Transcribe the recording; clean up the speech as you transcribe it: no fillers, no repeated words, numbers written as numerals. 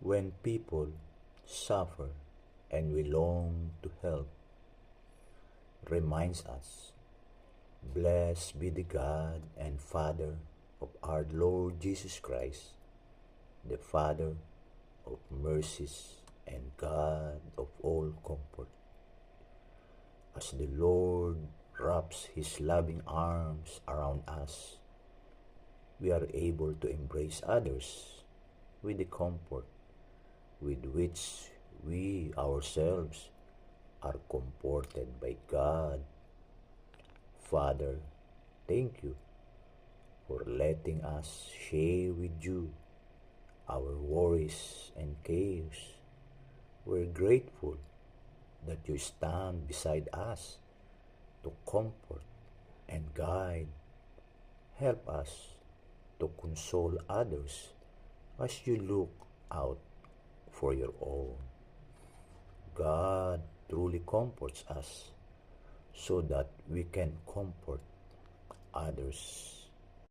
when people suffer and we long to help, reminds us, blessed be the God and Father of our Lord Jesus Christ, the Father of mercies and God of all comfort. As the Lord wraps His loving arms around us, we are able to embrace others with the comfort with which we ourselves are comforted by God. Father, thank you for letting us share with you our worries and cares. We're grateful that you stand beside us to comfort and guide. Help us to console others as you look out for your own. God truly comforts us so that we can comfort others.